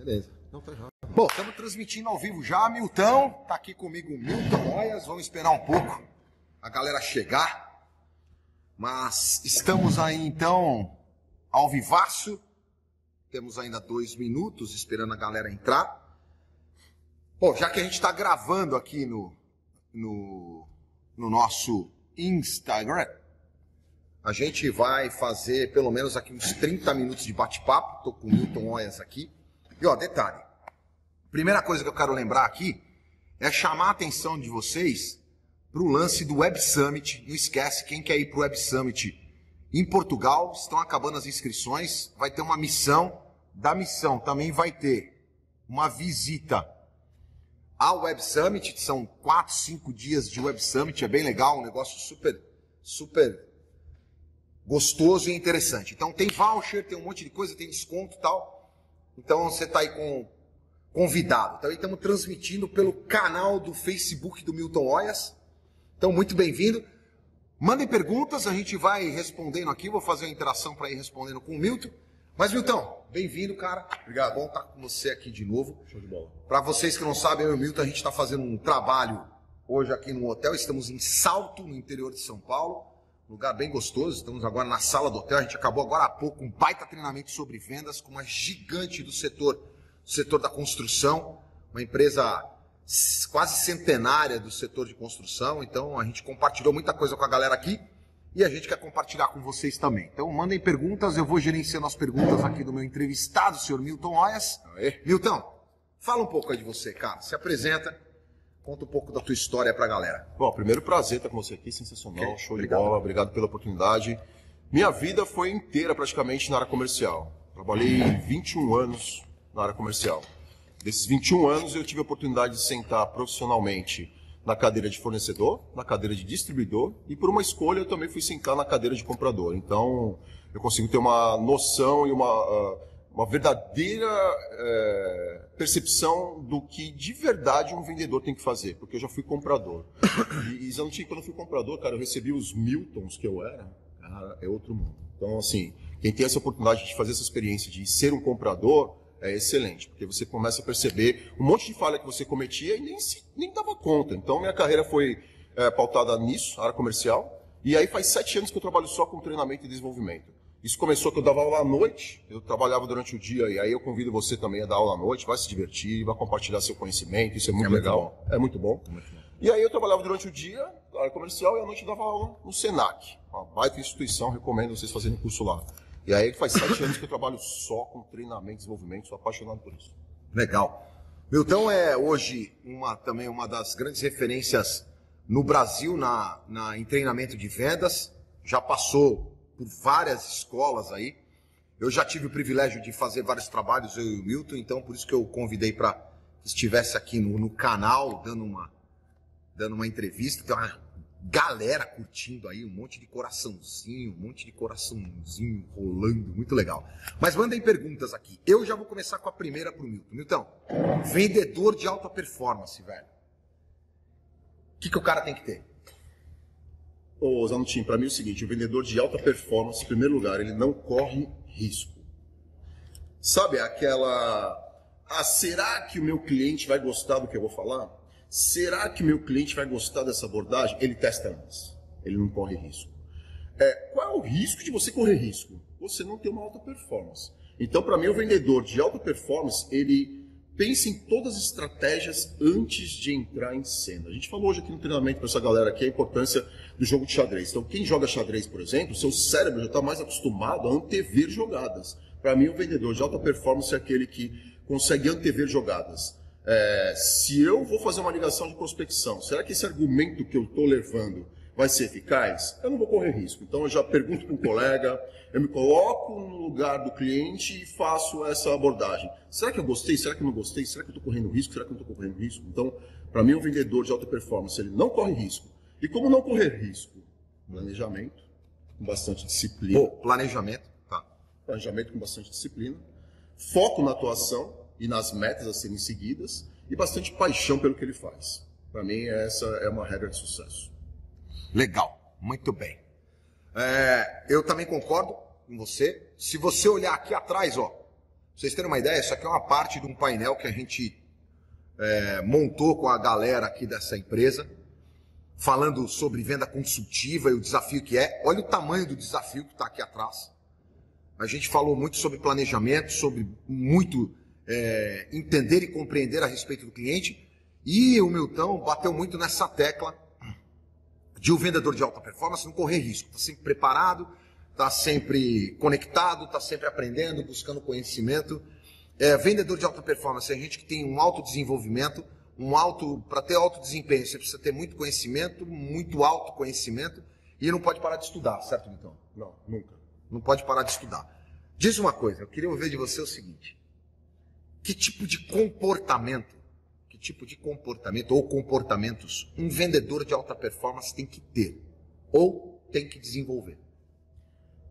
Beleza. Não, tá já. Bom, estamos transmitindo ao vivo já. Milton, tá aqui comigo o Milton Oyas. Vamos esperar um pouco a galera chegar. Mas estamos aí então ao vivaço. Temos ainda 2 minutos esperando a galera entrar. Bom, já que a gente está gravando aqui no nosso Instagram, a gente vai fazer pelo menos aqui uns 30 minutos de bate-papo. Estou com o Milton Oyas aqui. E ó, detalhe. Primeira coisa que eu quero lembrar aqui é chamar a atenção de vocês para o lance do Web Summit. Não esquece, quem quer ir para o Web Summit em Portugal, estão acabando as inscrições. Vai ter uma missão. Da missão também vai ter uma visita ao Web Summit. São 4, 5 dias de Web Summit. É bem legal, um negócio super gostoso e interessante. Então tem voucher, tem um monte de coisa, tem desconto e tal. Então você está aí convidado. Então estamos transmitindo pelo canal do Facebook do Milton Oyas. Então muito bem-vindo. Mandem perguntas, a gente vai respondendo aqui. Vou fazer uma interação para ir respondendo com o Milton. Mas Milton, bem-vindo, cara. Obrigado. Bom estar com você aqui de novo. Show de bola. Para vocês que não sabem, eu e o Milton, a gente está fazendo um trabalho hoje aqui no hotel. Estamos em Salto, no interior de São Paulo. Lugar bem gostoso, estamos agora na sala do hotel, a gente acabou agora há pouco um baita treinamento sobre vendas com uma gigante do setor da construção, uma empresa quase centenária do setor de construção, então a gente compartilhou muita coisa com a galera aqui e a gente quer compartilhar com vocês também. Então mandem perguntas, eu vou gerenciando as perguntas aqui do meu entrevistado, o senhor Milton Oyas. Milton, fala um pouco aí de você, cara, se apresenta. Conta um pouco da tua história pra galera. Bom, primeiro prazer estar com você aqui, sensacional, show de bola, obrigado pela oportunidade. Minha vida foi inteira praticamente na área comercial. Trabalhei 21 anos na área comercial. Desses 21 anos eu tive a oportunidade de sentar profissionalmente na cadeira de fornecedor, na cadeira de distribuidor e por uma escolha eu também fui sentar na cadeira de comprador. Então eu consigo ter uma noção e uma verdadeira percepção do que de verdade um vendedor tem que fazer, porque eu já fui comprador. E quando eu fui comprador, cara, eu recebi os Miltons que eu era, cara, é outro mundo. Então, assim, quem tem essa oportunidade de fazer essa experiência de ser um comprador é excelente, porque você começa a perceber um monte de falha que você cometia e nem dava conta. Então, minha carreira foi pautada nisso, área comercial, e aí faz 7 anos que eu trabalho só com treinamento e desenvolvimento. Isso começou que eu dava aula à noite, eu trabalhava durante o dia, e aí eu convido você também a dar aula à noite, vai se divertir, vai compartilhar seu conhecimento, isso é muito legal. É muito bom. E aí eu trabalhava durante o dia, na área comercial, e à noite eu dava aula no Senac, uma baita instituição, recomendo vocês fazerem curso lá. E aí faz 7 anos que eu trabalho só com treinamento e desenvolvimento, sou apaixonado por isso. Legal. Milton é hoje também uma das grandes referências no Brasil em treinamento de vendas, já passou por várias escolas aí. Eu já tive o privilégio de fazer vários trabalhos, eu e o Milton, então por isso que eu convidei para que estivesse aqui no canal, dando uma entrevista. Tem uma galera curtindo aí, um monte de coraçãozinho rolando, muito legal. Mas mandem perguntas aqui. Eu já vou começar com a primeira pro Milton. Milton, vendedor de alta performance, velho. O que o cara tem que ter? Ô, Zanutim, para mim é o seguinte, o vendedor de alta performance, em primeiro lugar, ele não corre risco. Sabe aquela... será que o meu cliente vai gostar do que eu vou falar? Será que o meu cliente vai gostar dessa abordagem? Ele testa antes, ele não corre risco. Qual é o risco de você correr risco? Você não ter uma alta performance. Então, para mim, o vendedor de alta performance, ele pensa em todas as estratégias antes de entrar em cena. A gente falou hoje aqui no treinamento para essa galera aqui a importância do jogo de xadrez. Então, quem joga xadrez, por exemplo, o seu cérebro já está mais acostumado a antever jogadas. Para mim, o vendedor de alta performance é aquele que consegue antever jogadas. Se eu vou fazer uma ligação de prospecção, será que esse argumento que eu estou levando vai ser eficaz? Eu não vou correr risco. Então, eu já pergunto para um colega, eu me coloco no lugar do cliente e faço essa abordagem. Será que eu gostei? Será que eu não gostei? Será que eu estou correndo risco? Será que eu não estou correndo risco? Então, para mim, um vendedor de alta performance, ele não corre risco. E como não correr risco? Planejamento, com bastante disciplina. Planejamento, tá. Planejamento com bastante disciplina. Foco na atuação e nas metas a serem seguidas. E bastante paixão pelo que ele faz. Para mim, essa é uma regra de sucesso. Legal, muito bem. Eu também concordo com você. Se você olhar aqui atrás, ó, vocês terem uma ideia, isso aqui é uma parte de um painel que a gente montou com a galera aqui dessa empresa, falando sobre venda consultiva e o desafio que é. Olha o tamanho do desafio que está aqui atrás. A gente falou muito sobre planejamento, sobre muito entender e compreender a respeito do cliente. E o Milton bateu muito nessa tecla de o vendedor de alta performance não correr risco. Está sempre preparado, está sempre conectado, está sempre aprendendo, buscando conhecimento. Vendedor de alta performance é gente que tem um alto desenvolvimento, para ter alto desempenho, você precisa ter muito conhecimento, muito autoconhecimento, e não pode parar de estudar, certo, Milton? Não, nunca. Não pode parar de estudar. Diz uma coisa, eu queria ouvir de você o seguinte: que tipo de comportamento ou comportamentos um vendedor de alta performance tem que ter ou tem que desenvolver?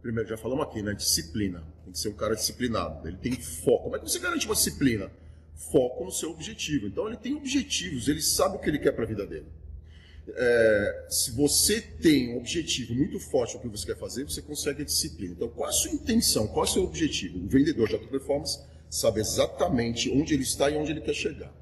Primeiro, já falamos aqui, né? Disciplina. Tem que ser um cara disciplinado. Ele tem foco. Como é que você garante uma disciplina? Foco no seu objetivo. Então, ele tem objetivos, ele sabe o que ele quer para a vida dele. Se você tem um objetivo muito forte no que você quer fazer, você consegue a disciplina. Então, qual é a sua intenção? Qual é o seu objetivo? O vendedor de alta performance sabe exatamente onde ele está e onde ele quer chegar.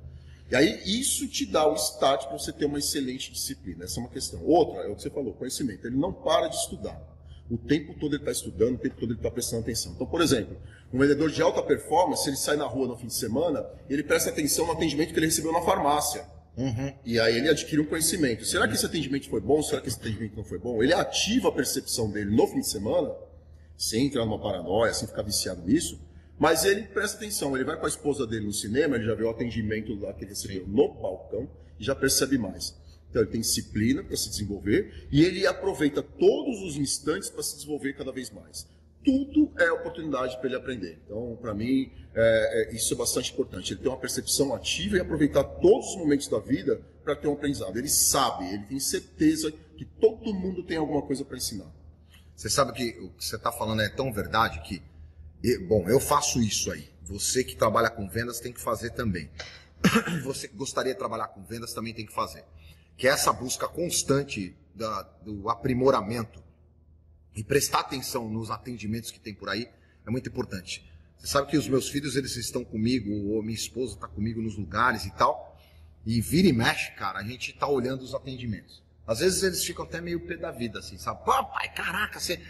E aí, isso te dá o start para você ter uma excelente disciplina. Essa é uma questão. Outra, é o que você falou, conhecimento. Ele não para de estudar. O tempo todo ele está estudando, o tempo todo ele está prestando atenção. Então, por exemplo, um vendedor de alta performance, ele sai na rua no fim de semana, ele presta atenção no atendimento que ele recebeu na farmácia. Uhum. E aí ele adquire um conhecimento. Será que esse atendimento foi bom? Será que esse atendimento não foi bom? Ele ativa a percepção dele no fim de semana, sem entrar numa paranoia, sem ficar viciado nisso, mas ele presta atenção. Ele vai com a esposa dele no cinema, ele já vê o atendimento lá que ele recebeu no balcão e já percebe mais. Então ele tem disciplina para se desenvolver e ele aproveita todos os instantes para se desenvolver cada vez mais. Tudo é oportunidade para ele aprender. Então, para mim, isso é bastante importante. Ele tem uma percepção ativa e aproveitar todos os momentos da vida para ter um aprendizado. Ele sabe, ele tem certeza que todo mundo tem alguma coisa para ensinar. Você sabe que o que você está falando é tão verdade que, bom, eu faço isso aí. Você que trabalha com vendas tem que fazer também. Você que gostaria de trabalhar com vendas também tem que fazer. Que é essa busca constante do aprimoramento e prestar atenção nos atendimentos que tem por aí é muito importante. Você sabe que os meus filhos, eles estão comigo, ou minha esposa está comigo nos lugares e tal, e vira e mexe, cara, a gente está olhando os atendimentos. Às vezes eles ficam até meio pé da vida, assim, sabe? Pô, pai, caraca, você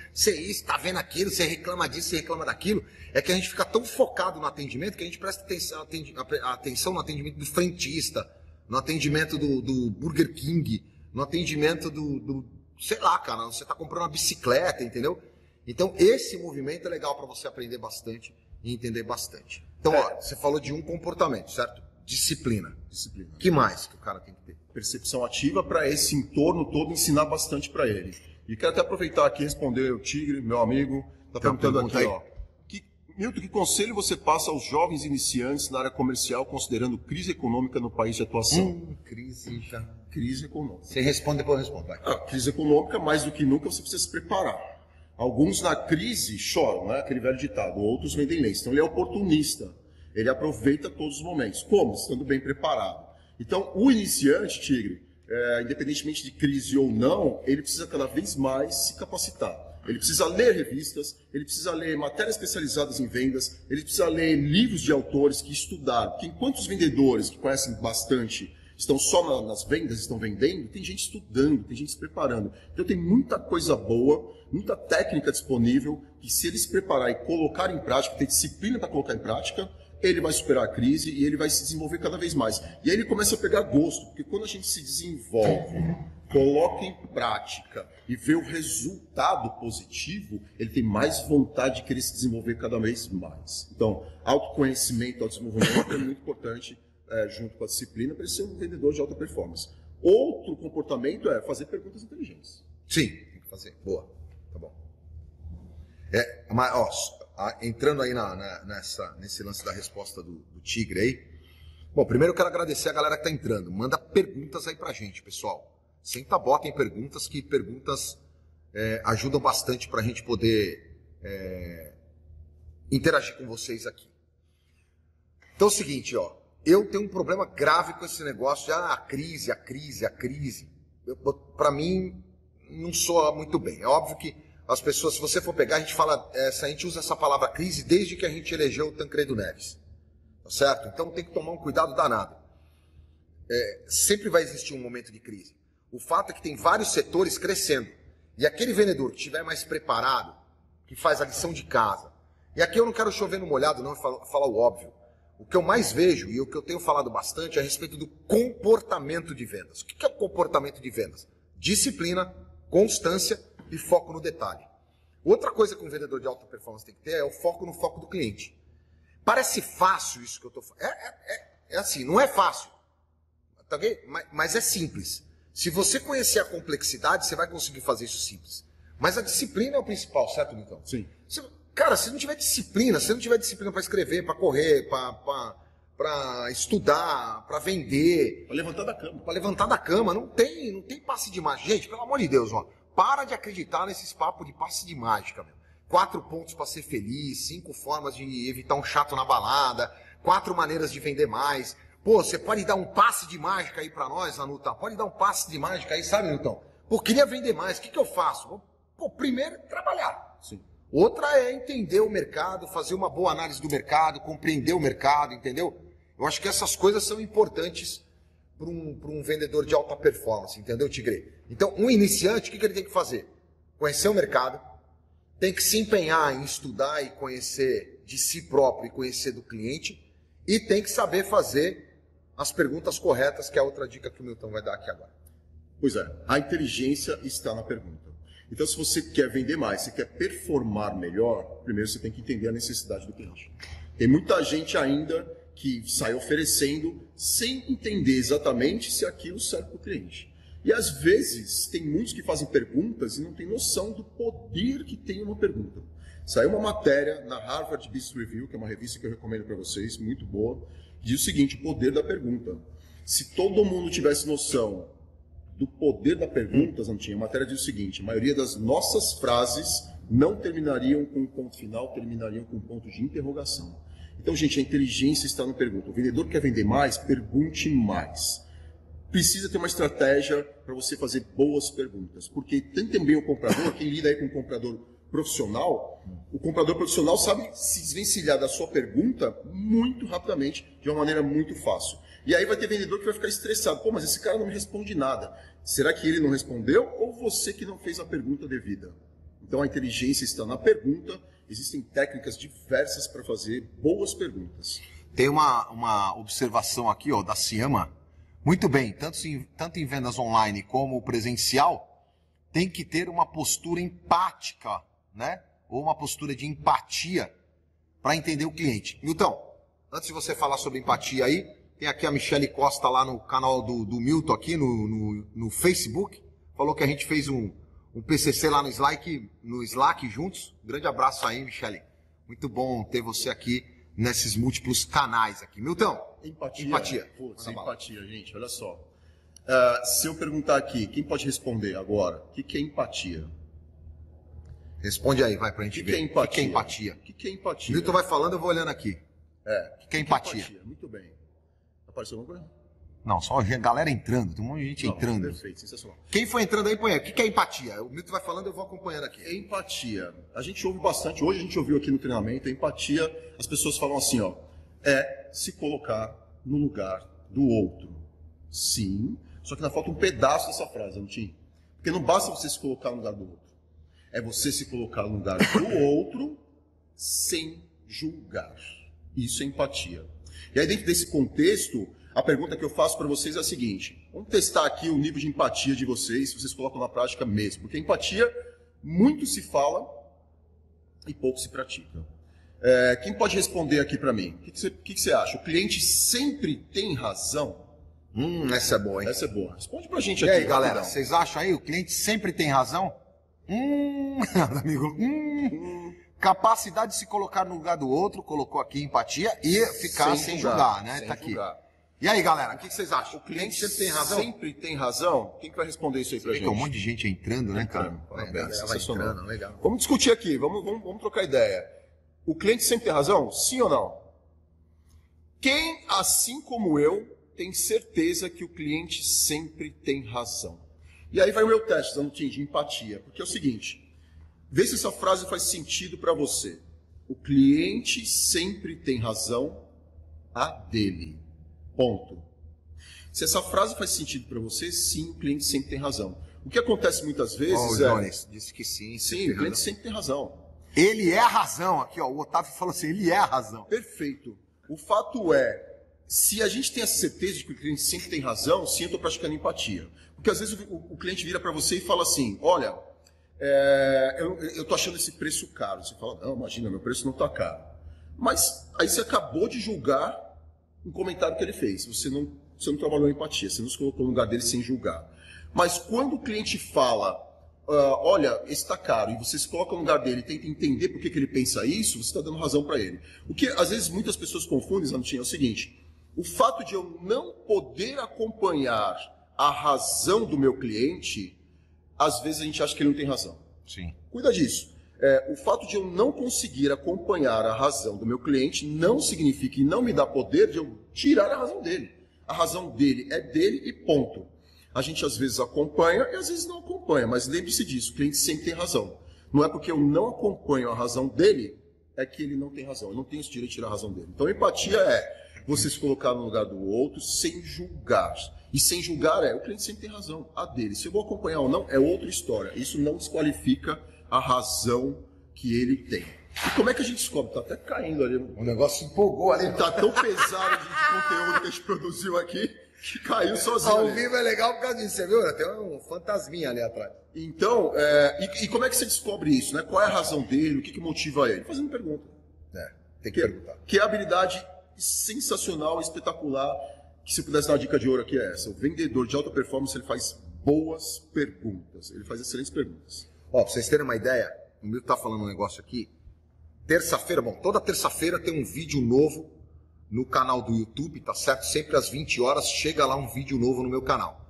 isso, tá vendo aquilo, você reclama disso, você reclama daquilo. É que a gente fica tão focado no atendimento que a gente presta atenção no atendimento do frentista, no atendimento do Burger King, no atendimento sei lá, cara, você está comprando uma bicicleta, entendeu? Então, esse movimento é legal para você aprender bastante e entender bastante. Então, ó, você falou de um comportamento, certo? Disciplina. Disciplina. Que mais que o cara tem que ter? Percepção ativa para esse entorno todo ensinar bastante para ele. E quero até aproveitar aqui e responder o Tigre, meu amigo, está perguntando aqui, ó. Milton, que conselho você passa aos jovens iniciantes na área comercial, considerando crise econômica no país de atuação? Crise econômica. Você responde, depois eu respondo. Vai. Crise econômica, mais do que nunca, você precisa se preparar. Alguns na crise choram, né? Aquele velho ditado. Outros vendem leite. Então ele é oportunista. Ele aproveita todos os momentos. Como? Estando bem preparado. Então o iniciante, Tigre, independentemente de crise ou não, ele precisa cada vez mais se capacitar. Ele precisa ler revistas, ele precisa ler matérias especializadas em vendas, ele precisa ler livros de autores que estudaram. Porque enquanto os vendedores, que conhecem bastante, estão só nas vendas, estão vendendo, tem gente estudando, tem gente se preparando. Então tem muita coisa boa, muita técnica disponível, que se ele se preparar e colocar em prática, ter disciplina para colocar em prática, ele vai superar a crise e ele vai se desenvolver cada vez mais. E aí ele começa a pegar gosto, porque quando a gente se desenvolve, coloca em prática e vê o resultado positivo, ele tem mais vontade de querer se desenvolver cada vez mais. Então, autoconhecimento, autodesenvolvimento é muito importante, junto com a disciplina, para ele ser um vendedor de alta performance. Outro comportamento é fazer perguntas inteligentes. Sim, tem que fazer. Boa. Tá bom. Mas, ó, entrando aí nesse lance da resposta do Tigre aí. Bom, primeiro eu quero agradecer a galera que tá entrando. Manda perguntas aí pra gente, pessoal. Senta a bota em perguntas, que perguntas ajudam bastante para a gente poder interagir com vocês aqui. Então é o seguinte, ó, eu tenho um problema grave com esse negócio de a crise. Para mim, não soa muito bem. É óbvio que as pessoas, se você for pegar, a gente fala, a gente usa essa palavra crise desde que a gente elegeu o Tancredo Neves. Tá certo? Então tem que tomar um cuidado danado. Sempre vai existir um momento de crise. O fato é que tem vários setores crescendo. E aquele vendedor que estiver mais preparado, que faz a lição de casa. E aqui eu não quero chover no molhado, não, falar o óbvio. O que eu mais vejo, e o que eu tenho falado bastante, é a respeito do comportamento de vendas. O que é o comportamento de vendas? Disciplina, constância e foco no detalhe. Outra coisa que um vendedor de alta performance tem que ter é o foco no foco do cliente. Parece fácil isso que eu estou falando. É assim, não é fácil. Tá vendo? Mas é simples. Se você conhecer a complexidade, você vai conseguir fazer isso simples. Mas a disciplina é o principal, certo, Milton? Sim. Cara, se não tiver disciplina, para escrever, para correr, para estudar, para vender... Para levantar da cama. Para levantar da cama, não tem passe de mágica. Gente, pelo amor de Deus, ó, para de acreditar nesses papos de passe de mágica, meu. 4 pontos para ser feliz, 5 formas de evitar um chato na balada, 4 maneiras de vender mais. Pô, você pode dar um passe de mágica aí para nós, Anuta? Pode dar um passe de mágica aí, sabe, Milton? Pô, queria vender mais, o que eu faço? Pô, primeiro, trabalhar. Sim. Outra é entender o mercado, fazer uma boa análise do mercado, compreender o mercado, entendeu? Eu acho que essas coisas são importantes para um vendedor de alta performance, entendeu, Tigre? Então, um iniciante, o que ele tem que fazer? Conhecer o mercado, tem que se empenhar em estudar e conhecer de si próprio e conhecer do cliente, e tem que saber fazer as perguntas corretas, que é a outra dica que o Milton vai dar aqui agora. Pois é, a inteligência está na pergunta. Então, se você quer vender mais, se quer performar melhor, primeiro você tem que entender a necessidade do cliente. Tem muita gente ainda que sai oferecendo sem entender exatamente se aquilo serve para o cliente. E às vezes tem muitos que fazem perguntas e não têm noção do poder que tem uma pergunta. Saiu uma matéria na Harvard Business Review, que é uma revista que eu recomendo para vocês, muito boa, que diz o seguinte: o poder da pergunta. Se todo mundo tivesse noção do poder da pergunta, Zantinha, a matéria diz o seguinte: a maioria das nossas frases não terminariam com um ponto final, terminariam com um ponto de interrogação. Então, gente, a inteligência está na pergunta. O vendedor quer vender mais? Pergunte mais. Precisa ter uma estratégia para você fazer boas perguntas, porque tem também o comprador, quem lida aí com o comprador profissional, o comprador profissional sabe se desvencilhar da sua pergunta muito rapidamente, de uma maneira muito fácil. E aí vai ter vendedor que vai ficar estressado. Pô, mas esse cara não me responde nada. Será que ele não respondeu ou você que não fez a pergunta devida? Então a inteligência está na pergunta. Existem técnicas diversas para fazer boas perguntas. Tem uma observação aqui, ó, da Ciama. Muito bem, tanto em vendas online como presencial, tem que ter uma postura empática, né? Ou uma postura de empatia para entender o cliente. Milton, antes de você falar sobre empatia aí, tem aqui a Michele Costa lá no canal do Milton aqui no Facebook. Falou que a gente fez um PCC lá no Slack juntos. Grande abraço aí, Michele. Muito bom ter você aqui nesses múltiplos canais aqui. Milton, empatia. Putz, empatia, gente, olha só. Se eu perguntar aqui, quem pode responder agora? O que é empatia? Responde aí, vai, pra gente ver. O que é empatia? O que é empatia? Milton vai falando, eu vou olhando aqui. O que é empatia? Muito bem. Apareceu alguma coisa? Não, só a galera entrando, tem um monte de gente entrando. Perfeito, sensacional. Quem for entrando aí, põe aí. O que é empatia? O Milton vai falando, eu vou acompanhando aqui. Empatia. A gente ouve bastante, hoje a gente ouviu aqui no treinamento, a empatia, as pessoas falam assim, ó, é se colocar no lugar do outro. Sim, só que ainda falta um pedaço dessa frase, não tinha? Porque não basta você se colocar no lugar do outro. É você se colocar no lugar do outro sem julgar. Isso é empatia. E aí, dentro desse contexto, a pergunta que eu faço para vocês é a seguinte: vamos testar aqui o nível de empatia de vocês, se vocês colocam na prática mesmo. Porque empatia, muito se fala e pouco se pratica. Quem pode responder aqui para mim? O que você acha? O cliente sempre tem razão? Essa é boa, hein? Essa é boa. Responde pra gente aqui. E aí, galera, vocês acham aí? O cliente sempre tem razão? Amigo. Capacidade de se colocar no lugar do outro, colocou aqui empatia e ficar sem julgar, né? Tá aqui. E aí, galera, o que vocês acham? O cliente sempre tem razão? Sempre tem razão? Quem que vai responder isso aí pra gente? Tem um monte de gente entrando, né, cara? Sensacional. Legal. Vamos discutir aqui, vamos trocar ideia. O cliente sempre tem razão? Sim ou não? Quem, assim como eu, tem certeza que o cliente sempre tem razão? E aí vai o meu teste, Zanutin, de empatia. Porque é o seguinte, Vê se essa frase faz sentido para você. O cliente sempre tem razão, a dele. Ponto. Se essa frase faz sentido para você, sim, o cliente sempre tem razão. O que acontece muitas vezes O Jones disse que sim. Sim, o cliente sempre tem razão. Ele é a razão. Aqui, ó, o Otávio falou assim, ele é a razão. Perfeito. O fato é, se a gente tem a certeza de que o cliente sempre tem razão, sim, eu estou praticando empatia. Porque às vezes o cliente vira para você e fala assim, olha, eu estou achando esse preço caro. Você fala, não, imagina, meu preço não está caro. Mas aí você acabou de julgar um comentário que ele fez. Você não trabalhou em empatia, você não se colocou no lugar dele sem julgar. Mas quando o cliente fala, olha, esse está caro, e você se coloca no lugar dele e tenta entender por que ele pensa isso, você está dando razão para ele. O que às vezes muitas pessoas confundem, Zanutinho, é o seguinte, o fato de eu não poder acompanhar a razão do meu cliente, às vezes a gente acha que ele não tem razão. Sim. Cuida disso. O fato de eu não conseguir acompanhar a razão do meu cliente não significa e não me dá poder de eu tirar a razão dele. A razão dele é dele e ponto. A gente às vezes acompanha e às vezes não acompanha, mas lembre-se disso, o cliente sempre tem razão. Não é porque eu não acompanho a razão dele, é que ele não tem razão. Eu não tenho esse direito de tirar a razão dele. Então, empatia é você se colocar no lugar do outro sem julgar. E sem julgar o cliente sempre tem razão, a dele. Se eu vou acompanhar ou não, é outra história. Isso não desqualifica a razão que ele tem. E como é que a gente descobre? Tá até caindo ali. O negócio empolgou ali. Tá tão pesado de conteúdo que a gente produziu aqui, que caiu sozinho. Ao vivo é legal por causa disso, você viu? Tem um fantasminha ali atrás. Então, e como é que você descobre isso, né? Qual é a razão dele, o que motiva ele? Fazendo pergunta. Tem que perguntar. Que é a habilidade sensacional, espetacular, que se eu pudesse dar uma dica de ouro aqui é essa. O vendedor de alta performance, ele faz boas perguntas. Ele faz excelentes perguntas. Ó, pra vocês terem uma ideia, o Milton tá falando um negócio aqui. Terça-feira, toda terça-feira tem um vídeo novo no canal do YouTube, tá certo? Sempre às 20 horas chega lá um vídeo novo no meu canal.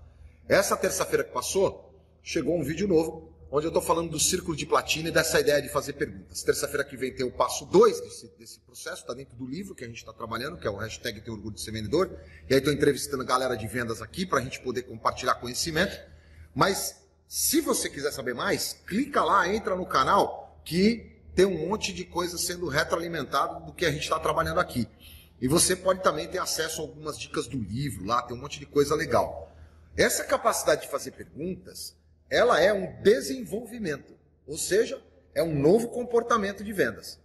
Essa terça-feira que passou, chegou um vídeo novo, onde eu tô falando do círculo de platina e dessa ideia de fazer perguntas. Terça-feira que vem tem o passo 2 desse processo, tá dentro do livro que a gente está trabalhando, que é o hashtag Tenho Orgulho de Ser Vendedor. E aí tô entrevistando a galera de vendas aqui para a gente poder compartilhar conhecimento. Mas se você quiser saber mais, clica lá, entra no canal, que tem um monte de coisa sendo retroalimentado do que a gente está trabalhando aqui. E você pode também ter acesso a algumas dicas do livro lá, tem um monte de coisa legal. Essa capacidade de fazer perguntas, ela é um desenvolvimento, ou seja, é um novo comportamento de vendas.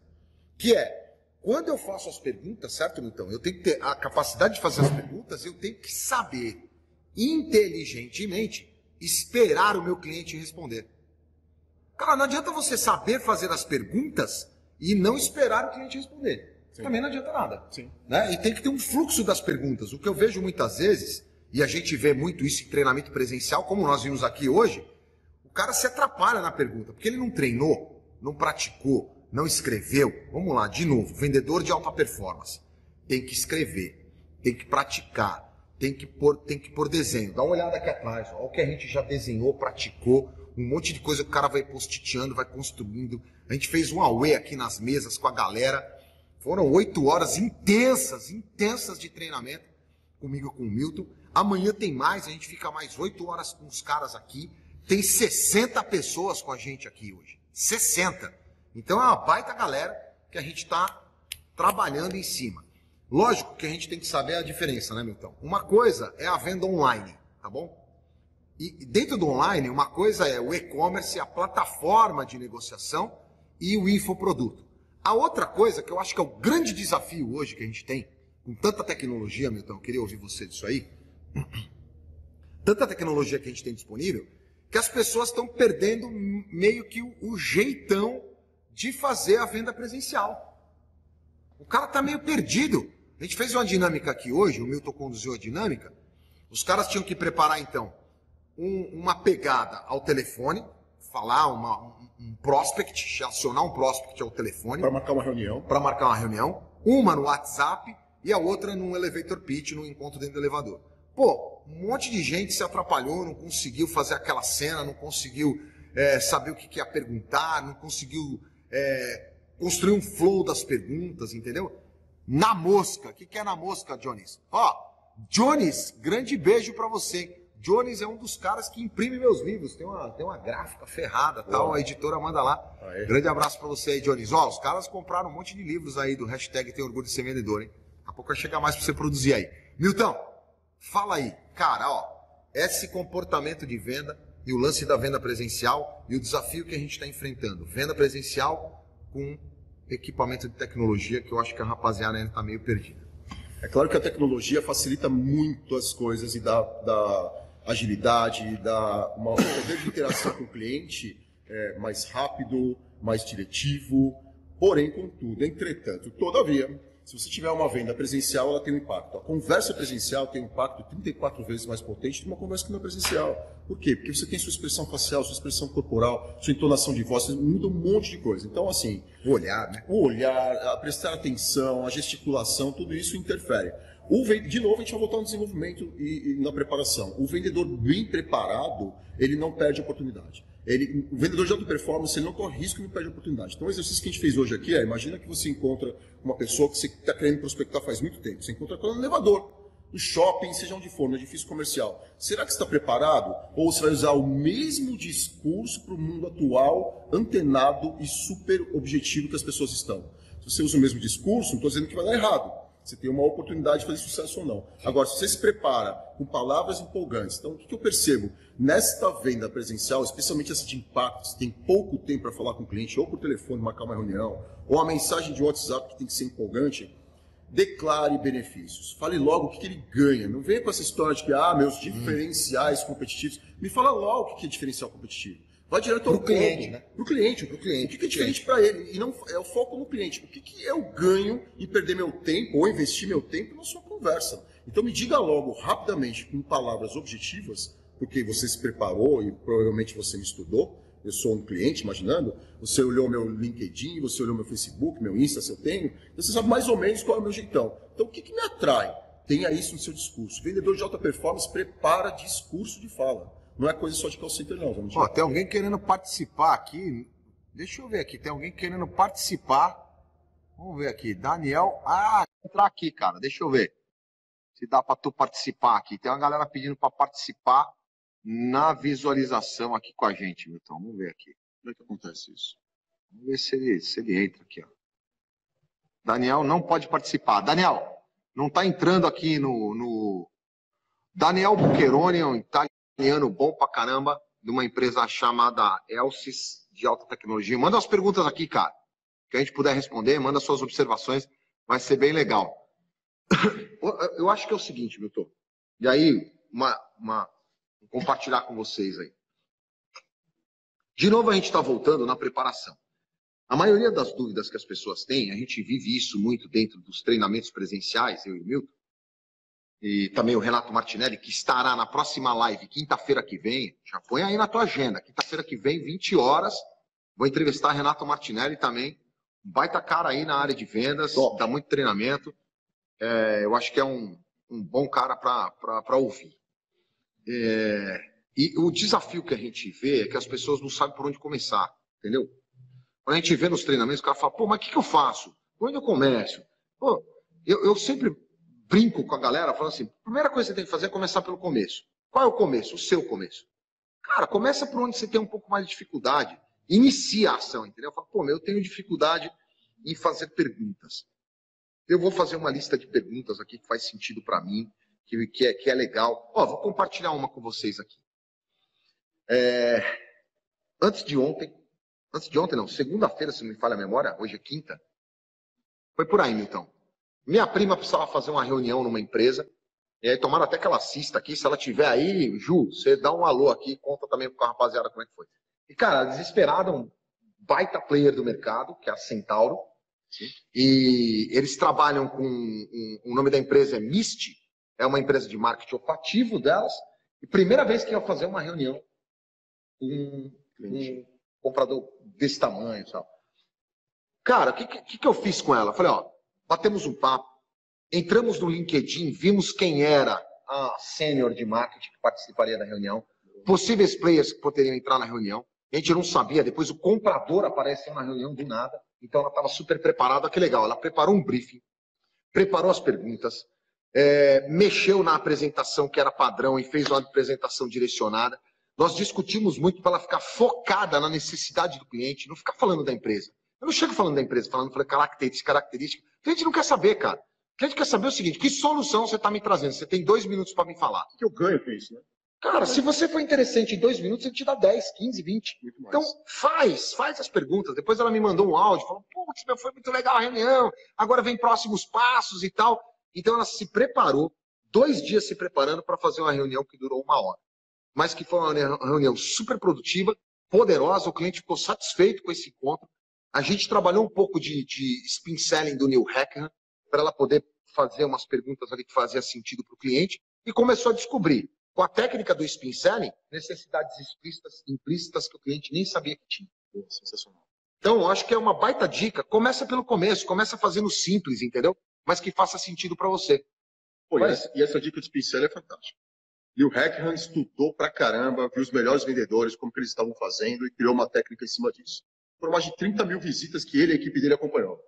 Que é, quando eu faço as perguntas, certo, Milton? Eu tenho que ter a capacidade de fazer as perguntas, eu tenho que saber, inteligentemente, esperar o meu cliente responder. Cara, não adianta você saber fazer as perguntas e não esperar o cliente responder. Sim. Também não adianta nada. Sim. Né? E tem que ter um fluxo das perguntas. O que eu vejo muitas vezes, e a gente vê muito isso em treinamento presencial, como nós vimos aqui hoje, o cara se atrapalha na pergunta, porque ele não treinou, não praticou, não escreveu. Vamos lá, de novo, vendedor de alta performance. Tem que escrever, tem que praticar, tem que pôr desenho. Dá uma olhada aqui atrás, ó, o que a gente já desenhou, praticou, um monte de coisa que o cara vai post-itando, vai construindo. A gente fez um auê aqui nas mesas com a galera. Foram 8 horas intensas de treinamento comigo e com o Milton. Amanhã tem mais, a gente fica mais 8 horas com os caras aqui. Tem 60 pessoas com a gente aqui hoje. 60. Então é uma baita galera que a gente está trabalhando em cima. Lógico que a gente tem que saber a diferença, né, Milton? Uma coisa é a venda online, tá bom? E dentro do online, uma coisa é o e-commerce, a plataforma de negociação e o infoproduto. A outra coisa, que eu acho que é o grande desafio hoje que a gente tem, com tanta tecnologia, Milton, eu queria ouvir você disso aí, tanta tecnologia que a gente tem disponível, que as pessoas estão perdendo meio que o jeitão de fazer a venda presencial. O cara está meio perdido. A gente fez uma dinâmica aqui hoje, o Milton conduziu a dinâmica, os caras tinham que preparar então uma pegada ao telefone, falar um prospect, acionar um prospect ao telefone. Para marcar uma reunião. Para marcar uma reunião. Uma no WhatsApp e a outra num elevator pitch, num encontro dentro do elevador. Pô, um monte de gente se atrapalhou, não conseguiu fazer aquela cena, não conseguiu saber o que ia perguntar, não conseguiu construir um flow das perguntas, entendeu? Na mosca. O que é na mosca, Jones? Ó, Jones, grande beijo para você. Jones é um dos caras que imprime meus livros. Tem uma gráfica ferrada, tal. A editora manda lá. Grande abraço pra você aí, Jones. Ó, os caras compraram um monte de livros aí do hashtag Tem Orgulho de Ser Vendedor, hein? Daqui a pouco vai chegar mais pra você produzir aí. Milton, fala aí. Cara, ó, esse comportamento de venda e o lance da venda presencial e o desafio que a gente está enfrentando. Venda presencial com equipamento de tecnologia, que eu acho que a rapaziada ainda está meio perdida. É claro que a tecnologia facilita muito as coisas e dá agilidade, dá um poder de interação com o cliente mais rápido, mais diretivo, porém, contudo, entretanto, todavia, se você tiver uma venda presencial, ela tem um impacto. A conversa presencial tem um impacto 34 vezes mais potente do que uma conversa que não é presencial. Por quê? Porque você tem sua expressão facial, sua expressão corporal, sua entonação de voz, muda um monte de coisa. Então, assim, o olhar, né? O olhar, a prestar atenção, a gesticulação, tudo isso interfere. De novo, a gente vai voltar no desenvolvimento e na preparação. O vendedor bem preparado, ele não perde oportunidade. O vendedor de alta performance, ele não corre risco e não perde oportunidade. Então, o exercício que a gente fez hoje aqui imagina que você encontra uma pessoa que você está querendo prospectar faz muito tempo. Você encontra ela no elevador, no shopping, seja onde for, no edifício comercial. Será que você está preparado? Ou você vai usar o mesmo discurso para o mundo atual, antenado e super objetivo que as pessoas estão? Se você usa o mesmo discurso, não estou dizendo que vai dar errado. Você tem uma oportunidade de fazer sucesso ou não. Agora, se você se prepara com palavras empolgantes, então o que eu percebo? Nesta venda presencial, especialmente essa de impacto, você tem pouco tempo para falar com o cliente, ou por telefone, marcar uma reunião, ou a mensagem de WhatsApp que tem que ser empolgante, declare benefícios. Fale logo o que ele ganha. Não venha com essa história de que, meus diferenciais competitivos. Me fala logo o que é diferencial competitivo. Vai direto ao cliente, né? Pro cliente. O que é diferente para ele? E não é o foco no cliente. O que eu ganho em perder meu tempo ou investir meu tempo na sua conversa? Então me diga logo, rapidamente, com palavras objetivas, porque você se preparou e provavelmente você me estudou. Eu sou um cliente, imaginando. Você olhou meu LinkedIn, você olhou meu Facebook, meu Insta, se eu tenho. Você sabe mais ou menos qual é o meu jeitão. Então o que me atrai? Tenha isso no seu discurso. Vendedor de alta performance prepara discurso de fala. Não é coisa só de call center, não. Ó, tem alguém querendo participar aqui. Deixa eu ver aqui. Tem alguém querendo participar. Vamos ver aqui. Daniel. Entrar aqui, cara. Deixa eu ver. Se dá para tu participar aqui. Tem uma galera pedindo para participar na visualização aqui com a gente, Milton. Vamos ver aqui. Como é que acontece isso? Vamos ver se ele entra aqui, ó. Daniel não pode participar. Daniel, não tá entrando aqui no... Daniel Bucheroni é um italiano bom pra caramba, de uma empresa chamada Elsys, de alta tecnologia. Manda as perguntas aqui, cara, que a gente puder responder, manda suas observações, vai ser bem legal. Eu acho que é o seguinte, Milton, e aí, vou compartilhar com vocês aí. De novo, a gente está voltando na preparação. A maioria das dúvidas que as pessoas têm, a gente vive isso muito dentro dos treinamentos presenciais, eu e o Milton, e também o Renato Martinelli, que estará na próxima live, quinta-feira que vem. Já põe aí na tua agenda. Quinta-feira que vem, 20 horas. Vou entrevistar Renato Martinelli também. Um baita cara aí na área de vendas, dá muito treinamento. Eu acho que é um bom cara para ouvir. E o desafio que a gente vê é que as pessoas não sabem por onde começar, entendeu? Quando a gente vê nos treinamentos, o cara fala, pô, mas o que eu faço? Por onde eu começo? Pô, eu sempre brinco com a galera, falando assim, a primeira coisa que você tem que fazer é começar pelo começo. Qual é o começo? O seu começo. Cara, começa por onde você tem um pouco mais de dificuldade. Inicia a ação, entendeu? Fala, pô, eu tenho dificuldade em fazer perguntas. Eu vou fazer uma lista de perguntas aqui que faz sentido para mim, que é legal. Ó, vou compartilhar uma com vocês aqui. Antes de ontem não, segunda-feira, se não me falha a memória, hoje é quinta, foi por aí, Milton. Minha prima precisava fazer uma reunião numa empresa, e aí tomaram até que ela assista aqui, se ela tiver aí, Ju, você dá um alô aqui, conta também com a rapaziada como é que foi. E, cara, desesperada, um baita player do mercado, que é a Centauro, sim, e eles trabalham com, o nome da empresa é Mist, é uma empresa de marketing olfativo delas, e primeira vez que ia fazer uma reunião com um comprador desse tamanho, sabe? Cara, o que eu fiz com ela? Falei, ó, batemos um papo, entramos no LinkedIn, vimos quem era a sênior de marketing que participaria da reunião, possíveis players que poderiam entrar na reunião. A gente não sabia, depois o comprador apareceu na reunião do nada, então ela estava super preparada, que legal, ela preparou um briefing, preparou as perguntas, mexeu na apresentação que era padrão e fez uma apresentação direcionada. Nós discutimos muito para ela ficar focada na necessidade do cliente, não ficar falando da empresa. Eu não chego falando da empresa, falando característica. O cliente não quer saber, cara. O cliente quer saber o seguinte, que solução você está me trazendo? Você tem 2 minutos para me falar. O que eu ganho com isso, né? Cara, se você for interessante em 2 minutos, ele te dá 10, 15, 20. Muito mais. Então, faz as perguntas. Depois ela me mandou um áudio, falou, putz, foi muito legal a reunião, agora vem próximos passos e tal. Então, ela se preparou, 2 dias se preparando para fazer uma reunião que durou 1 hora. Mas que foi uma reunião super produtiva, poderosa, o cliente ficou satisfeito com esse encontro. A gente trabalhou um pouco de spin selling do Neil Hackham, para ela poder fazer umas perguntas ali que faziam sentido para o cliente, e começou a descobrir, com a técnica do spin selling, necessidades implícitas que o cliente nem sabia que tinha. Sensacional. Então, eu acho que é uma baita dica. Começa pelo começo, começa fazendo simples, entendeu? Mas que faça sentido para você. Pô, e essa dica de spin selling é fantástica. E o Hackham estudou pra caramba, viu os melhores vendedores, como que eles estavam fazendo e criou uma técnica em cima disso. Foram mais de 30 mil visitas que ele e a equipe dele acompanhou.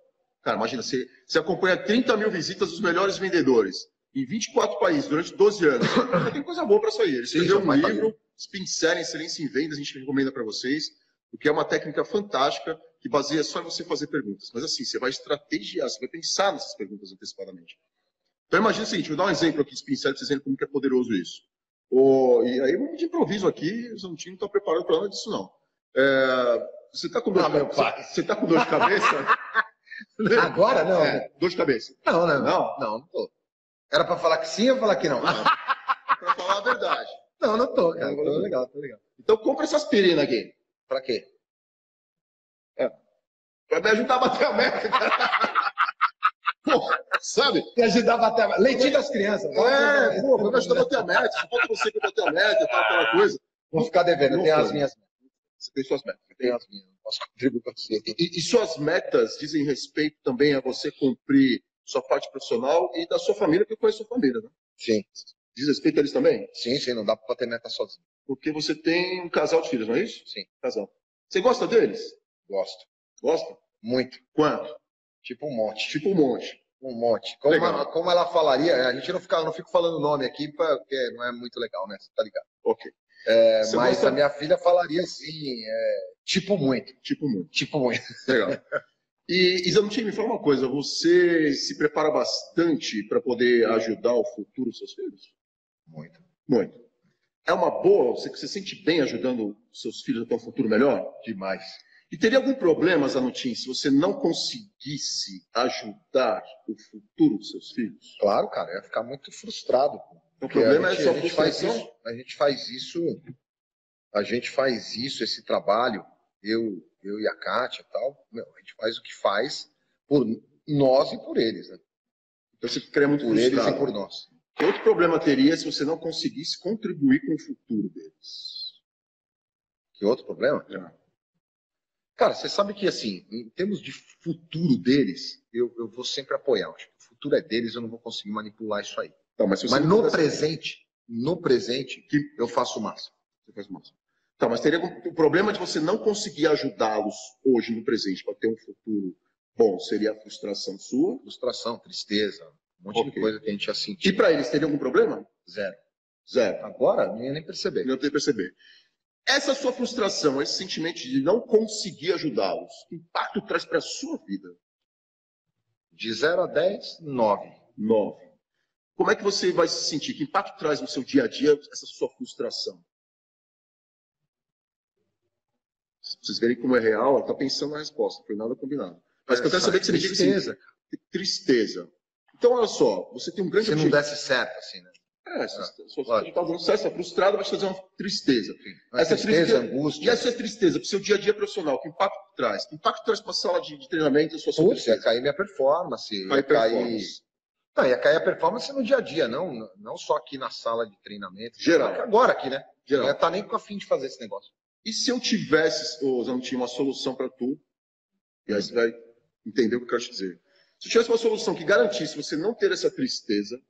Cara, imagina, você acompanha 30 mil visitas dos melhores vendedores em 24 países durante 12 anos. Já tem coisa boa para sair. Ele escreveu um livro, Spin Selling, Excelência em Vendas, a gente recomenda para vocês, porque é uma técnica fantástica que baseia só em você fazer perguntas. Mas assim, você vai estrategiar, você vai pensar nessas perguntas antecipadamente. Então imagina o seguinte, vou dar um exemplo aqui de Spin Selling, dizendo como que é poderoso isso. E aí vamos de improviso aqui, o time não está preparado para nada disso não. Você está com, você tá com dor de cabeça? Agora não. Dor de cabeça. Não tô. Era para falar que sim ou falar que não? Para falar a verdade. Não tô, cara. Tô legal. Então compra essa aspirina aqui. Para quê? Para me ajudar a bater a meta, cara. Pô, sabe? Me ajudar a bater a meta. Leitinho das crianças. Para me ajudar a bater a meta. Só falta você para bater a meta e tal, aquela coisa. Vou ficar devendo, eu tenho as minhas metas. Você tem suas metas. Eu tenho as minhas, não posso contribuir com você. E suas metas dizem respeito também a você cumprir sua parte profissional e da sua família, porque eu conheço sua família, né? Sim. Diz respeito a eles também? Sim, não dá para ter meta sozinho. Porque você tem um casal de filhos, não é isso? Sim. Casal. Você gosta deles? Gosto. Gosta? Muito. Quanto? Tipo um monte. Tipo um monte. Um monte. Como ela falaria, a gente não fico falando o nome aqui, porque não é muito legal, né? Você tá ligado? Ok. Mas gosta... a minha filha falaria assim, tipo muito. Tipo muito. Tipo muito. Legal. E Zanutin, me fala uma coisa, você se prepara bastante para poder ajudar o futuro dos seus filhos? Muito. Muito. É uma boa, você se sente bem ajudando seus filhos a ter um futuro melhor? Demais. E teria algum problema, Zanutin, se você não conseguisse ajudar o futuro dos seus filhos? Claro, cara, eu ia ficar muito frustrado. O problema é só a gente faz isso, esse trabalho, eu e a Kátia e tal, a gente faz o que faz por nós e por eles, né? Então você ficaria muito frustrado. Por eles e por nós. Que outro problema teria se você não conseguisse contribuir com o futuro deles? Que outro problema? Cara, você sabe que, assim, em termos de futuro deles, eu vou sempre apoiar. Acho que o futuro é deles, eu não vou conseguir manipular isso aí. Não, mas no presente, eu faço o máximo. Você faz o máximo. Tá, mas teria o problema de você não conseguir ajudá-los hoje, no presente, para ter um futuro bom, seria a frustração sua? Frustração, tristeza, um monte de coisa que a gente já sentiu. E para eles, teria algum problema? Zero. Agora, não ia nem perceber. Não ia nem perceber. Essa sua frustração, esse sentimento de não conseguir ajudá-los, que impacto traz para a sua vida? De 0 a 10, 9. 9. Como é que você vai se sentir? Que impacto traz no seu dia a dia essa sua frustração? Se vocês verem como é real, ela está pensando na resposta, não foi nada combinado. Mas eu quero saber que você me diga assim, tristeza. Então, olha só, você tem um grande objetivo. Se não desse certo, assim, né? Se você está dando certo, você está frustrado, vai te fazer uma tristeza. Essa tristeza, angústia. E essa tristeza para o seu dia a dia profissional, que impacto traz? Que impacto traz para a sala de treinamento a sua tristeza? Ia cair minha performance. Ia cair a performance no dia a dia, não só aqui na sala de treinamento. Geral. Agora aqui, né? Geral. Não ia estar nem com a fim de fazer esse negócio. E se eu tivesse, Zanutin, uma solução para tu, e aí você vai entender o que eu quero te dizer. Se eu tivesse uma solução que garantisse você não ter essa tristeza,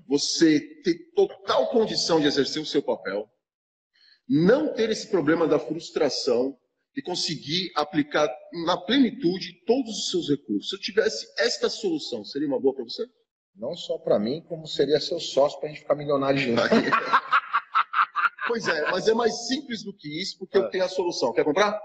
você ter total condição de exercer o seu papel, não ter esse problema da frustração e conseguir aplicar na plenitude todos os seus recursos. Se eu tivesse esta solução, seria uma boa para você? Não só para mim, como seria seu sócio para a gente ficar milionário junto. Pois é, mas é mais simples do que isso, porque eu tenho a solução. Quer comprar?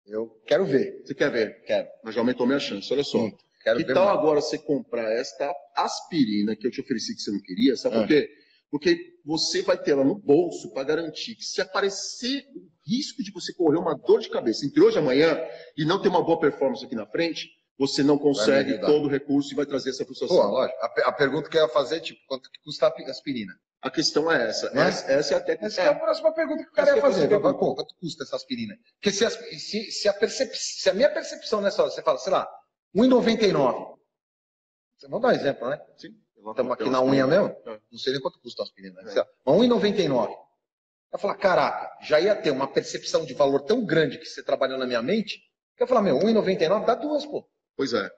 Eu quero ver. Você quer ver? Quero. Mas já aumentou minha chance, olha só. Quero Que ver tal mais. agora você comprar esta aspirina que eu te ofereci que você não queria? Sabe por quê? Porque você vai ter ela no bolso para garantir que se aparecer o risco de você correr uma dor de cabeça entre hoje e amanhã e não ter uma boa performance aqui na frente, você não consegue todo o recurso e vai trazer essa frustração. Pô, lógico. A pergunta que eu ia fazer é, tipo, quanto que custa a aspirina? A questão é essa. Né? Essa é a técnica. Essa é a próxima pergunta que o cara ia fazer. Pô, quanto custa essa aspirina? Porque se a minha percepção nessa hora, você fala, sei lá, R$1,99. Vamos dar um exemplo, né? Sim. Estamos aqui na unha mesmo? Não sei nem quanto custa a aspirina. Mas R$1,99. Eu falar, caraca, já ia ter uma percepção de valor tão grande que você trabalhou na minha mente, que eu falar, meu, R$1,99 dá duas, pô. Pois é.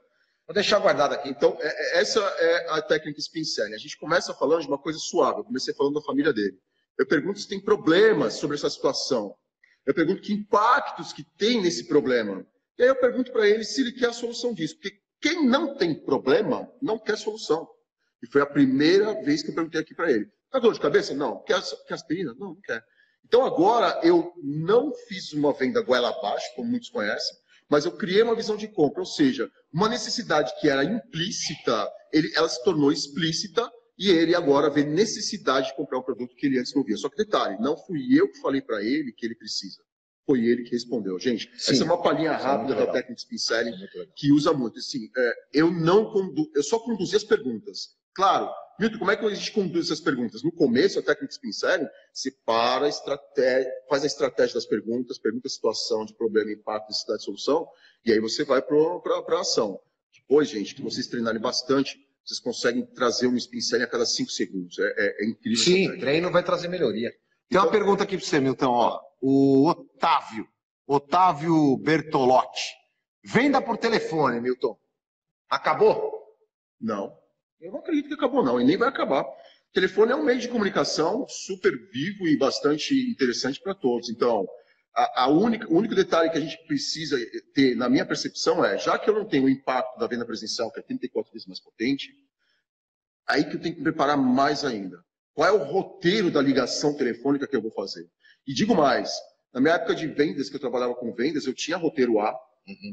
Vou deixar guardado aqui. Então, essa é a técnica spin selling. A gente começa falando de uma coisa suave. Eu comecei falando da família dele. Eu pergunto se tem problemas sobre essa situação. Eu pergunto que impactos que tem nesse problema. E aí eu pergunto para ele se ele quer a solução disso. Porque quem não tem problema, não quer solução. E foi a primeira vez que eu perguntei aqui para ele. Tá dor de cabeça? Não. Quer aspirina? Não, não quer. Então agora eu não fiz uma venda goela abaixo, como muitos conhecem, mas eu criei uma visão de compra, ou seja, uma necessidade que era implícita, ela se tornou explícita e ele agora vê necessidade de comprar um produto que ele antes não via. Só que detalhe, não fui eu que falei para ele que ele precisa. Foi ele que respondeu. Gente, sim, essa é uma palhinha rápida da técnica spin selling que usa muito. Assim, eu só conduzi as perguntas. Claro, Milton, como é que a gente conduz essas perguntas? No começo, a técnica spin selling, você faz a estratégia das perguntas, pergunta a situação de problema, impacto, necessidade de solução, e aí você vai para a ação. Depois, gente, que vocês treinarem bastante, vocês conseguem trazer um spin selling a cada 5 segundos. É incrível. Sim, treino vai trazer melhoria. Tem uma pergunta aqui para você, Milton. Ó, o Otávio Bertolotti. Venda por telefone, Milton. Acabou? Não. Eu não acredito que acabou, não. E nem vai acabar. O telefone é um meio de comunicação super vivo e bastante interessante para todos. Então, o único detalhe que a gente precisa ter, na minha percepção, já que eu não tenho o impacto da venda presencial, que é 34 vezes mais potente, aí que eu tenho que me preparar mais ainda. Qual é o roteiro da ligação telefônica que eu vou fazer? E digo mais, na minha época de vendas, que eu trabalhava com vendas, eu tinha roteiro A,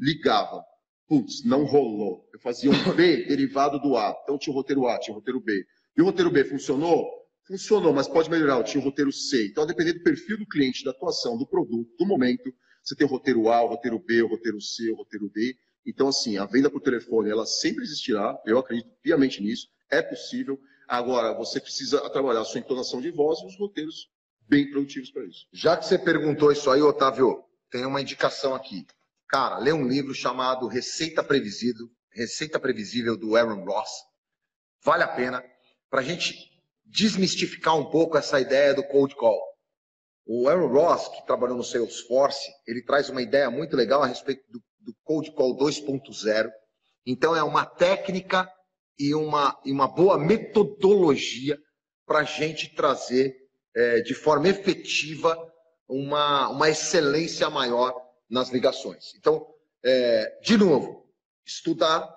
ligava. Putz, não rolou. Eu fazia um B derivado do A. Então tinha o roteiro A, tinha o roteiro B. E o roteiro B funcionou? Funcionou, mas pode melhorar. Eu tinha o roteiro C. Então, a depender do perfil do cliente, da atuação, do produto, do momento, você tem o roteiro A, o roteiro B, o roteiro C, o roteiro D. Então, assim, a venda por telefone, ela sempre existirá. Eu acredito piamente nisso. É possível. Agora, você precisa trabalhar a sua entonação de voz e os roteiros bem produtivos para isso. Já que você perguntou isso aí, Otávio, tem uma indicação aqui. Cara, lê um livro chamado Receita Previsível do Aaron Ross. Vale a pena para a gente desmistificar um pouco essa ideia do cold call. O Aaron Ross, que trabalhou no Salesforce, ele traz uma ideia muito legal a respeito do cold call 2.0. Então, é uma técnica e uma boa metodologia para a gente trazer de forma efetiva uma excelência maior nas ligações. Então, de novo, estudar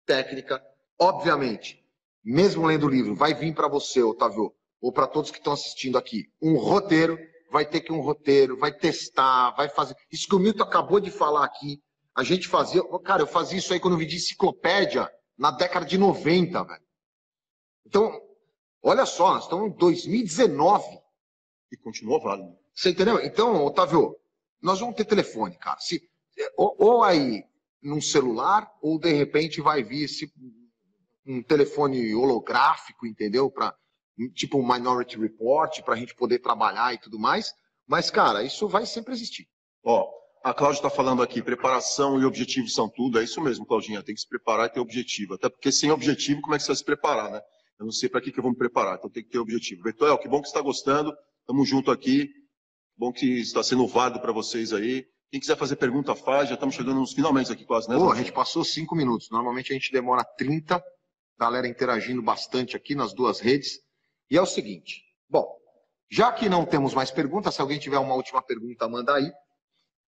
técnica, obviamente, mesmo lendo o livro, vai vir para você, Otávio, ou para todos que estão assistindo aqui, um roteiro, vai ter que um roteiro, vai testar, vai fazer. Isso que o Milton acabou de falar aqui, a gente fazia, cara, eu fazia isso aí quando eu vendi enciclopédia na década de 90, velho. Então, olha só, nós estamos em 2019. E continua válido. Você entendeu? Então, Otávio, nós vamos ter telefone, cara. Ou aí num celular, ou de repente vai vir um telefone holográfico, entendeu? Tipo um Minority Report, para a gente poder trabalhar e tudo mais. Mas, cara, isso vai sempre existir. Ó, a Cláudia está falando aqui, preparação e objetivo são tudo. É isso mesmo, Claudinha, tem que se preparar e ter objetivo. Até porque sem objetivo, como é que você vai se preparar, né? Eu não sei para que eu vou me preparar, então tem que ter objetivo. Betuel, que bom que você está gostando. Estamos junto aqui. Bom que está sendo válido para vocês aí. Quem quiser fazer pergunta, faz. Já estamos chegando nos finalmente aqui quase, né? Pô, a gente passou 5 minutos. Normalmente a gente demora 30. Galera interagindo bastante aqui nas duas redes. E é o seguinte. Bom, já que não temos mais perguntas, se alguém tiver uma última pergunta, manda aí.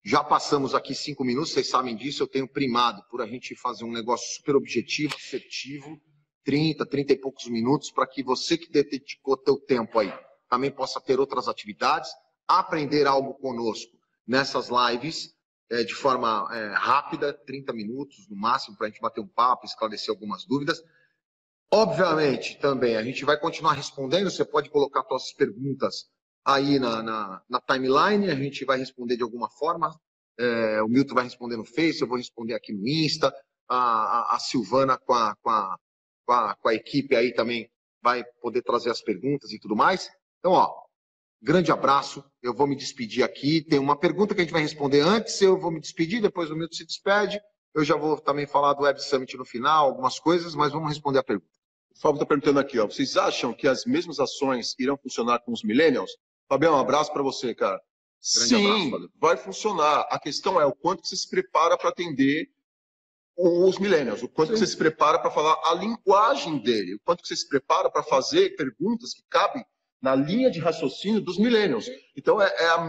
Já passamos aqui 5 minutos, vocês sabem disso. Eu tenho primado por a gente fazer um negócio super objetivo, assertivo 30, 30 e poucos minutos, para que você que dedicou teu tempo aí também possa ter outras atividades, aprender algo conosco nessas lives, de forma rápida, 30 minutos no máximo, para a gente bater um papo, esclarecer algumas dúvidas. Obviamente, também, a gente vai continuar respondendo, você pode colocar suas perguntas aí na timeline, a gente vai responder de alguma forma, o Milton vai responder no Face, eu vou responder aqui no Insta, a Silvana com a equipe aí também vai poder trazer as perguntas e tudo mais. Então, ó, grande abraço, eu vou me despedir aqui, tem uma pergunta que a gente vai responder antes, eu vou me despedir, depois o Milton se despede, eu já vou também falar do Web Summit no final, algumas coisas, mas vamos responder a pergunta. O Fábio está perguntando aqui, ó, vocês acham que as mesmas ações irão funcionar com os millennials? Fabião, um abraço para você, cara. Sim, abraço, vai funcionar. A questão é o quanto você se prepara para atender os millennials, o quanto você se prepara para falar a linguagem dele, o quanto você se prepara para fazer perguntas que cabem na linha de raciocínio dos millennials. Então, é a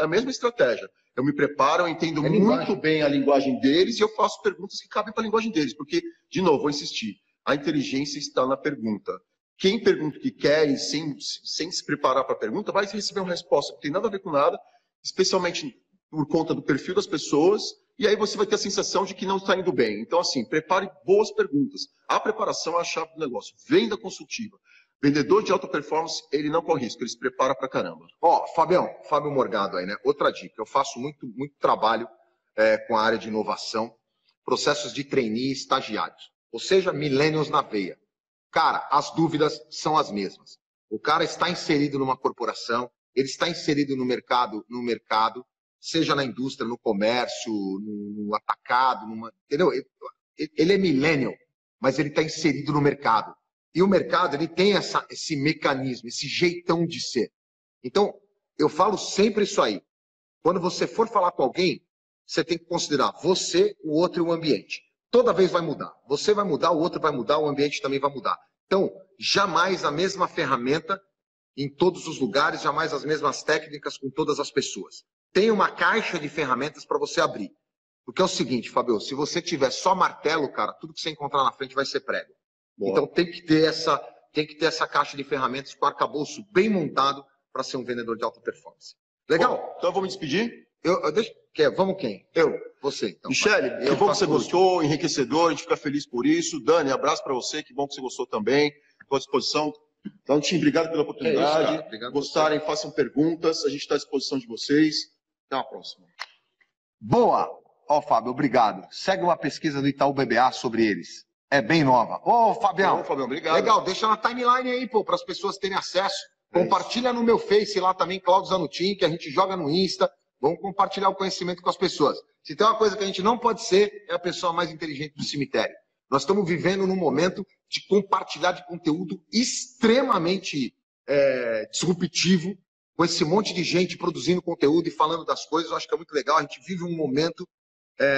mesma estratégia. Eu me preparo, eu entendo muito bem a linguagem deles e eu faço perguntas que cabem para a linguagem deles. Porque, de novo, vou insistir, a inteligência está na pergunta. Quem pergunta o que quer e sem se preparar para a pergunta, vai receber uma resposta que não tem nada a ver com nada, especialmente por conta do perfil das pessoas, e aí você vai ter a sensação de que não está indo bem. Então, assim, prepare boas perguntas. A preparação é a chave do negócio. Venda consultiva. Vendedor de alta performance, ele não corre risco, ele se prepara pra caramba. Ó, Fábio Morgado aí, né? Outra dica, eu faço muito trabalho com a área de inovação, processos de trainee e estagiários. Ou seja, millennials na veia. Cara, as dúvidas são as mesmas. O cara está inserido numa corporação, ele está inserido no mercado, seja na indústria, no comércio, no atacado, entendeu? Ele é millennial, mas ele está inserido no mercado. E o mercado, ele tem esse mecanismo, esse jeitão de ser. Então, eu falo sempre isso aí. Quando você for falar com alguém, você tem que considerar você, o outro e o ambiente. Toda vez vai mudar. Você vai mudar, o outro vai mudar, o ambiente também vai mudar. Então, jamais a mesma ferramenta em todos os lugares, jamais as mesmas técnicas com todas as pessoas. Tem uma caixa de ferramentas para você abrir. Porque é o seguinte, Fabio, se você tiver só martelo, cara, tudo que você encontrar na frente vai ser prego. Boa. Então tem que ter essa caixa de ferramentas com arcabouço bem montado para ser um vendedor de alta performance. Legal? Bom, então eu vou me despedir? Vamos quem? Você. Então, Michele, que bom que você gostou, enriquecedor, a gente fica feliz por isso. Dani, abraço para você, que bom que você gostou também. Estou à disposição. Então, time, obrigado pela oportunidade. Isso, obrigado. Gostarem, façam perguntas, a gente está à disposição de vocês. Até a próxima. Boa! Ó, Fábio, obrigado. Segue uma pesquisa do Itaú BBA sobre eles. É bem nova. Ô, Fabião. Ô, Fabião, obrigado. Legal, deixa na timeline aí, pô, para as pessoas terem acesso. Compartilha no meu Face lá também, Claudio Zanutin, que a gente joga no Insta. Vamos compartilhar o conhecimento com as pessoas. Se tem uma coisa que a gente não pode ser, é a pessoa mais inteligente do cemitério. Nós estamos vivendo num momento de compartilhar de conteúdo extremamente disruptivo, com esse monte de gente produzindo conteúdo e falando das coisas. Eu acho que é muito legal. A gente vive um momento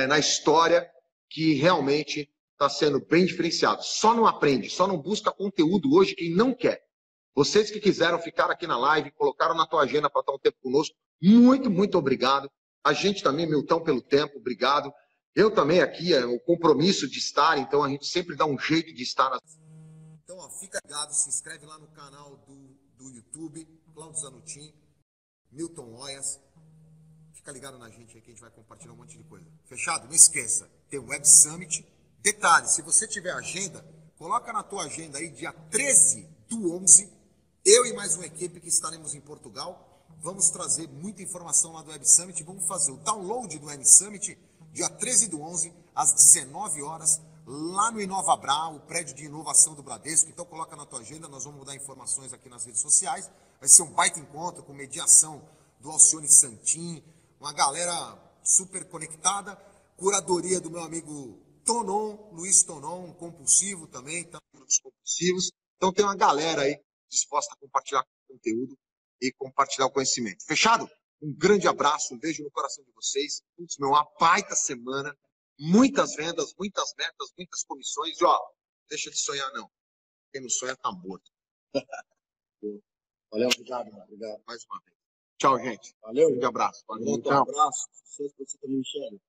na história que realmente está sendo bem diferenciado. Só não aprende, só não busca conteúdo hoje quem não quer. Vocês que quiseram ficar aqui na live, colocaram na tua agenda para estar um tempo conosco, muito obrigado. A gente também, Milton, pelo tempo, obrigado. Eu também aqui, o compromisso de estar, então a gente sempre dá um jeito de estar. Então, ó, fica ligado, se inscreve lá no canal do YouTube, Claudio Zanutin, Milton Oyas. Fica ligado na gente aí que a gente vai compartilhar um monte de coisa. Fechado? Não esqueça, tem o Web Summit. Detalhe, se você tiver agenda, coloca na tua agenda aí, dia 13/11, eu e mais uma equipe que estaremos em Portugal. Vamos trazer muita informação lá do Web Summit. Vamos fazer o download do Web Summit dia 13/11, às 19 horas, lá no Inovabra, o prédio de inovação do Bradesco. Então coloca na tua agenda, nós vamos dar informações aqui nas redes sociais. Vai ser um baita encontro com mediação do Alcione Santin, uma galera super conectada, curadoria do meu amigo Tonon, Luiz Tonon, um compulsivo também, tá? Dos compulsivos. Então tem uma galera aí disposta a compartilhar conteúdo e compartilhar o conhecimento. Fechado? Um grande abraço, um beijo no coração de vocês. Putz, meu, uma baita semana. Muitas vendas, muitas metas, muitas comissões. E, ó, deixa de sonhar, não. Quem não sonha tá morto. Valeu, obrigado. Mais uma vez. Tchau, gente. Valeu. Um grande abraço. Valeu, um abraço. Sucesso pra você também, Michele.